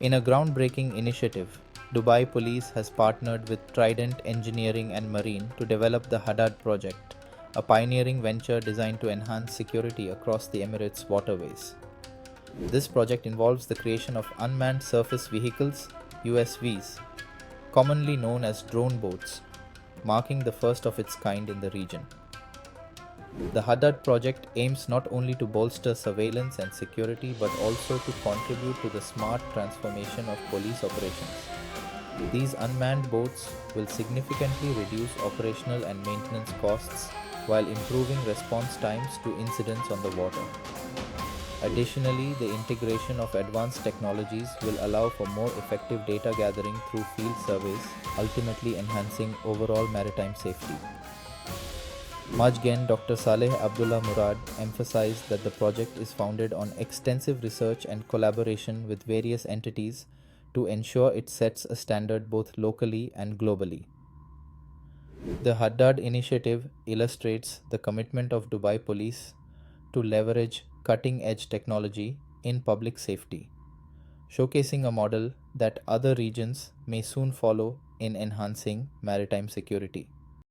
In a groundbreaking initiative, Dubai Police has partnered with Trident Engineering and Marine to develop the Haddad project, a pioneering venture designed to enhance security across the Emirates' waterways. This project involves the creation of unmanned surface vehicles (USVs), commonly known as drone boats, marking the first of its kind in the region. The Haddad project aims not only to bolster surveillance and security but also to contribute to the smart transformation of police operations. These unmanned boats will significantly reduce operational and maintenance costs while improving response times to incidents on the water. Additionally, the integration of advanced technologies will allow for more effective data gathering through field surveys, ultimately enhancing overall maritime safety. Majgen Dr. Saleh Abdullah Murad emphasized that the project is founded on extensive research and collaboration with various entities to ensure it sets a standard both locally and globally. The Haddad initiative illustrates the commitment of Dubai Police to leverage cutting edge technology in public safety, showcasing a model that other regions may soon follow in enhancing maritime security.